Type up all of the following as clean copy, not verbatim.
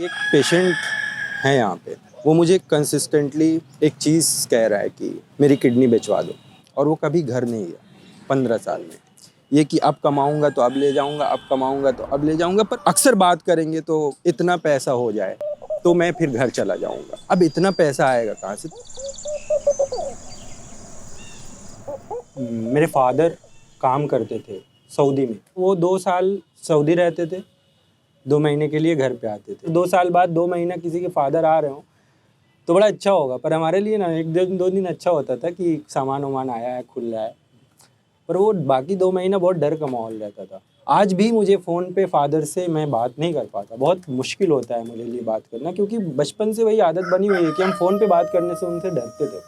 एक पेशेंट है यहाँ पे, वो मुझे कंसिस्टेंटली एक चीज़ कह रहा है कि मेरी किडनी बेचवा दो, और वो कभी घर नहीं गया 15 साल में। ये कि अब कमाऊंगा तो अब ले जाऊंगा, अब कमाऊंगा तो अब ले जाऊंगा, पर अक्सर बात करेंगे तो इतना पैसा हो जाए तो मैं फिर घर चला जाऊंगा। अब इतना पैसा आएगा कहाँ से? मेरे फादर काम करते थे सऊदी में, वो 2 साल सऊदी रहते थे, 2 महीने के लिए घर पे आते थे। 2 साल बाद 2 महीना किसी के फादर आ रहे हो तो बड़ा अच्छा होगा, पर हमारे लिए ना एक दिन 2 दिन अच्छा होता था कि सामान वामान आया है, खुल रहा है, पर वो बाकी 2 महीना बहुत डर का माहौल रहता था। आज भी मुझे फ़ोन पे फादर से मैं बात नहीं कर पाता, बहुत मुश्किल होता है मेरे लिए बात करना, क्योंकि बचपन से वही आदत बनी हुई है कि हम फ़ोन पे बात करने से उनसे डरते थे।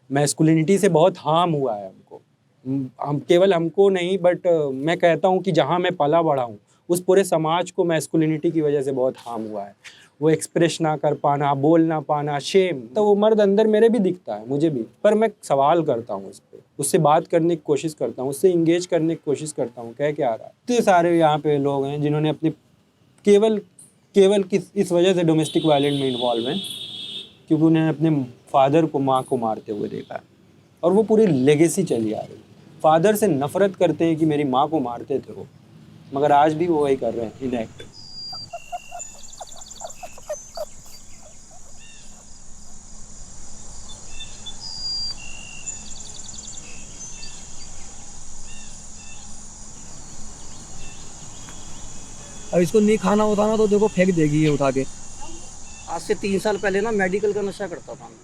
मैस्कुलिनिटी से बहुत हार्म हुआ है हमको, हम केवल हमको नहीं, बट मैं कहता हूँ कि जहाँ मैं पला बड़ा हूँ उस पूरे समाज को मैस्कुलिनिटी की वजह से बहुत हार्म हुआ है। वो एक्सप्रेस ना कर पाना, बोल ना पाना, शेम, तो वो मर्द अंदर मेरे भी दिखता है, मुझे भी, पर मैं सवाल करता हूँ उस पर, उससे बात करने की कोशिश करता हूँ, उससे इंगेज करने की कोशिश करता हूँ, कह क्या रहा है। इतने सारे यहाँ पे लोग हैं जिन्होंने अपने केवल केवल किस इस वजह से डोमेस्टिक वायलेंस में इन्वॉल्व हैं क्योंकि उन्हें अपने फादर को, माँ को मारते हुए देखा है, और वो पूरी लेगेसी चली आ रही है। फादर से नफरत करते हैं कि मेरी माँ को मारते थे वो, मगर आज भी वो वही कर रहे हैं, इनएक्ट। अब इसको नहीं खाना होता ना तो देखो फेंक देगी ये उठा के। आज से 3 साल पहले ना मेडिकल का नशा करता था मैं।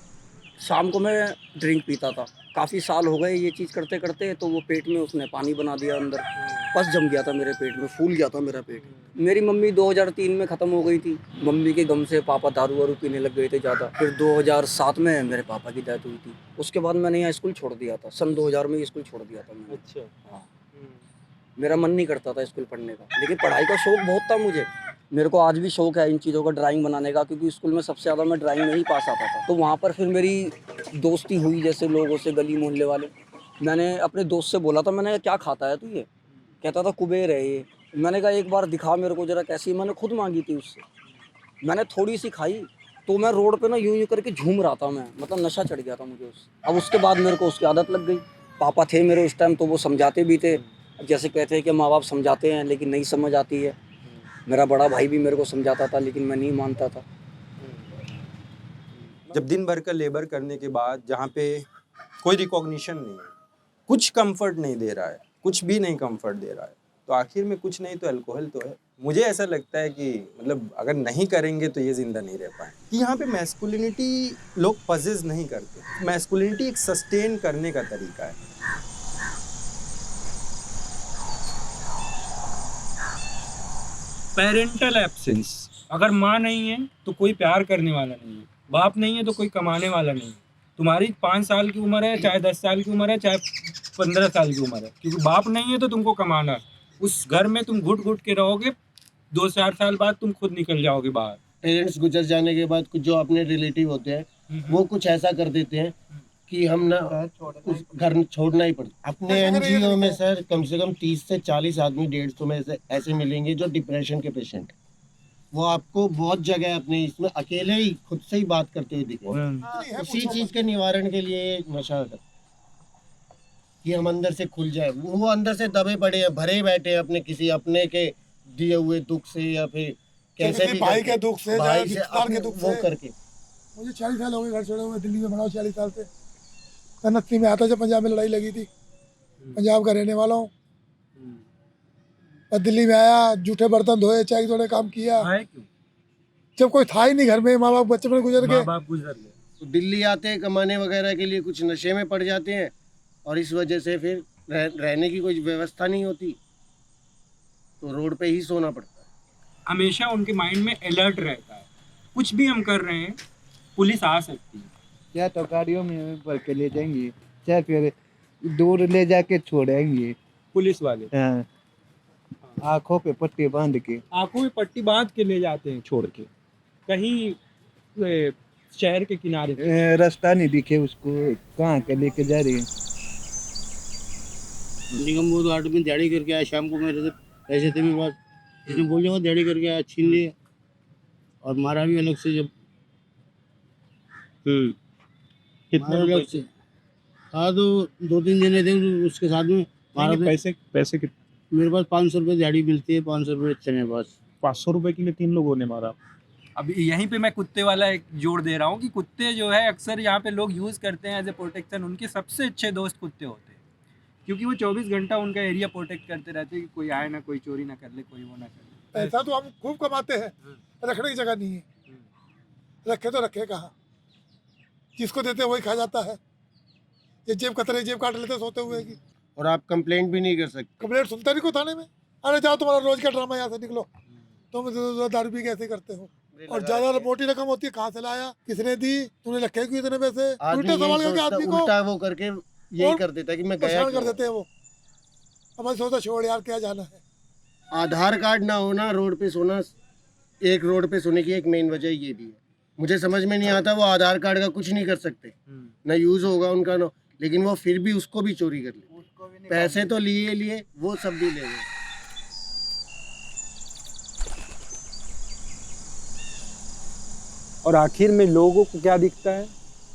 शाम को मैं ड्रिंक पीता था। काफ़ी साल हो गए ये चीज़ करते करते, तो वो पेट में उसने पानी बना दिया, अंदर पस जम गया था मेरे पेट में, फूल गया था मेरा पेट। मेरी मम्मी 2003 में ख़त्म हो गई थी। मम्मी के गम से पापा दारू वारू पीने लग गए थे ज़्यादा। फिर 2007 में मेरे पापा की डेथ हुई थी। उसके बाद मैंने यहाँ स्कूल छोड़ दिया था, सन 2000 में स्कूल छोड़ दिया था मैंने। अच्छा। हाँ, मेरा मन नहीं करता था स्कूल पढ़ने का, लेकिन पढ़ाई का शौक बहुत था मुझे। मेरे को आज भी शौक है इन चीज़ों का, ड्राइंग बनाने का, क्योंकि स्कूल में सबसे ज़्यादा मैं ड्राइंग में ही पास आता था। तो वहाँ पर फिर मेरी दोस्ती हुई जैसे लोगों से, गली मोहल्ले वाले। मैंने अपने दोस्त से बोला था, मैंने क्या खाता है तू ये? कहता था कुबेर है ये। मैंने कहा एक बार दिखा मेरे को जरा कैसी है। मैंने खुद मांगी थी उससे, मैंने थोड़ी सी खाई तो मैं रोड पे ना यूं यूं करके झूम रहा था मैं, मतलब नशा चढ़ गया था मुझे उससे। अब उसके बाद मेरे को उसकी आदत लग गई। पापा थे मेरे उस टाइम, तो वो समझाते भी थे, जैसे कहते हैं कि माँ बाप समझाते हैं लेकिन नहीं समझ आती है। मेरा बड़ा भाई भी मेरे को समझाता था लेकिन मैं नहीं मानता था। जब दिन भर का लेबर करने के बाद जहाँ पे कोई रिकॉग्निशन नहीं है, कुछ कंफर्ट नहीं दे रहा है, कुछ भी नहीं कंफर्ट दे रहा है, तो आखिर में कुछ नहीं तो अल्कोहल तो है। मुझे ऐसा लगता है कि मतलब अगर नहीं करेंगे तो ये जिंदा नहीं रह पाए। कि यहाँ पे मैस्कुलिनिटी लोग पजेस नहीं करते, मैस्कुलिनिटी एक सस्टेन करने का तरीका है। पेरेंटल एब्सेंस, अगर माँ नहीं है तो कोई प्यार करने वाला नहीं है, बाप नहीं है तो कोई कमाने वाला नहीं है। तुम्हारी 5 साल की उम्र है, चाहे 10 साल की उम्र है, चाहे 15 साल की उम्र है, क्योंकि बाप नहीं है तो तुमको कमाना है। उस घर में तुम घुट घुट के रहोगे, 2-4 साल बाद तुम खुद निकल जाओगे बाहर। पेरेंट्स गुजर जाने के बाद कुछ जो अपने रिलेटिव होते हैं वो कुछ ऐसा कर देते हैं कि हम ना उस घर छोड़ना ही पड़ता। अपने एनजीओ में सर कम से कम 30 से 40 आदमी 150 में से ऐसे मिलेंगे जो डिप्रेशन के पेशेंट। वो आपको बहुत जगह अपने इसमें अकेले ही खुद से ही बात करते हुए दिखेंगे। उसी चीज के निवारण के लिए नशा कर कि हम अंदर से खुल जाए। वो अंदर से दबे पड़े हैं, भरे बैठे हैं अपने किसी अपने के दिए हुए दुख से, या फिर कैसे भी भाई के दुख से, भाई से रिश्तेदार के दुख वो से। करके। मुझे 40 साल हो गए घर छोड़े हुए, दिल्ली में बना हूँ 40 साल से। सन 80 में आता जब पंजाब में लड़ाई लगी थी, पंजाब का रहने वाला हूँ। और दिल्ली में आया, जूठे बर्तन धोए, चाय धोने काम किया। जब कोई था ही नहीं घर में, माँ बाप बचपन में गुजर गए। तो दिल्ली आते हैं कमाने वगैरह के लिए, कुछ नशे में पड़ जाते हैं, और इस वजह से फिर रहने की कोई व्यवस्था नहीं होती, तो रोड पे ही सोना पड़ता है। हमेशा उनके माइंड में अलर्ट रहता है, कुछ भी हम कर रहे हैं पुलिस आ सकती है। या तो गाड़ियों में भर के ले जाएंगे, चाहे फिर दूर ले जाके छोड़ेंगे पुलिस वाले हाँ, आंखों पे पट्टी बांध के। आंखों में पट्टी बांध के ले जाते हैं, छोड़ के कहीं शहर के किनारे। रास्ता नहीं दिखे उसको, कहाँ के लेके जा रही है। निगम वो तो 8 दिन दिहाड़ी करके आया, शाम को मेरे से पैसे थे मेरे पास, इसने बोल दिया दिहाड़ी करके आया, छीन लिए। और मारा भी अलग से, जब कितने मारा अलग से हाँ तो 2-3 जने थे उसके साथ में मारा रुपए? था। पैसे पैसे कितने? मेरे पास 500 रुपये दिहाड़ी मिलती है, 500 रुपये थे मेरे पास। 500 रुपए के लिए 3 लोगों ने मारा। अब यहीं पे मैं कुत्ते वाला एक जोड़ दे रहा हूँ कि कुत्ते जो है अक्सर यहाँ पे लोग यूज़ करते हैं एज ए प्रोटेक्शन। उनके सबसे अच्छे दोस्त कुत्ते होते हैं, क्योंकि वो 24 घंटा उनका एरिया प्रोटेक्ट करते रहते हैं कि कोई आए ना, कोई चोरी ना कर ले, कोई वो ना कर ले। पैसा तो हम खूब कमाते हैं, रखने की जगह नहीं है। रखे तो रखे कहाँ, जिसको देते हैं वही खा जाता है। ये जेब कतरे जेब काट लेते सोते हुए की। और आप कंप्लेंट भी नहीं कर सकते। कंप्लेंट सुनता नहीं को थाने में, अरे जाओ तुम्हारा रोज का ड्रामा, यहाँ से निकलो, तुम दारू पी कैसे करते हो। और ज्यादा मोटी रकम होती है, कहाँ से लाया, किसने दी, तूने रखे क्यों इतने पैसे, उल्टे सवाल करके आदमी को उल्टा वो करके यही कर देता है कि मैं गया परेशान कर क्यों? देते हैं वो। अब मैं सोचता छोड़ यार, क्या जाना है। आधार कार्ड ना होना रोड पे सोना, एक रोड पे सोने की एक मेन वजह ये भी है। मुझे समझ में नहीं आता, वो आधार कार्ड का कुछ नहीं कर सकते, ना यूज होगा उनका, ना, लेकिन वो फिर भी उसको भी चोरी कर ले। पैसे तो लिए वो सब भी ले गए। और आखिर में लोगों को क्या दिखता है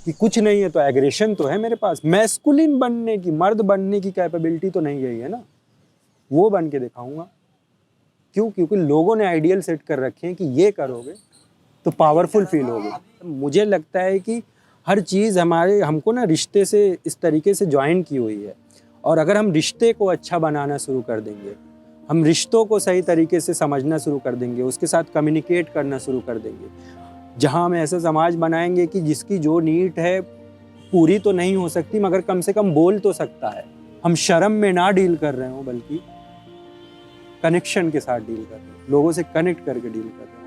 कि कुछ नहीं है तो एग्रेशन तो है मेरे पास। मैस्कुलिन बनने की, मर्द बनने की कैपेबिलिटी तो नहीं गई है ना, वो बन के दिखाऊंगा। क्यों? क्योंकि लोगों ने आइडियल सेट कर रखे हैं कि ये करोगे तो पावरफुल फील होगे। मुझे लगता है कि हर चीज़ हमको ना रिश्ते से इस तरीके से ज्वाइन की हुई है, और अगर हम रिश्ते को अच्छा बनाना शुरू कर देंगे, हम रिश्तों को सही तरीके से समझना शुरू कर देंगे, उसके साथ कम्युनिकेट करना शुरू कर देंगे, जहाँ हम ऐसा समाज बनाएंगे कि जिसकी जो नीड है पूरी तो नहीं हो सकती मगर कम से कम बोल तो सकता है। हम शर्म में ना डील कर रहे हो, बल्कि कनेक्शन के साथ डील कर रहे हैं, लोगों से कनेक्ट करके डील कर रहे हैं।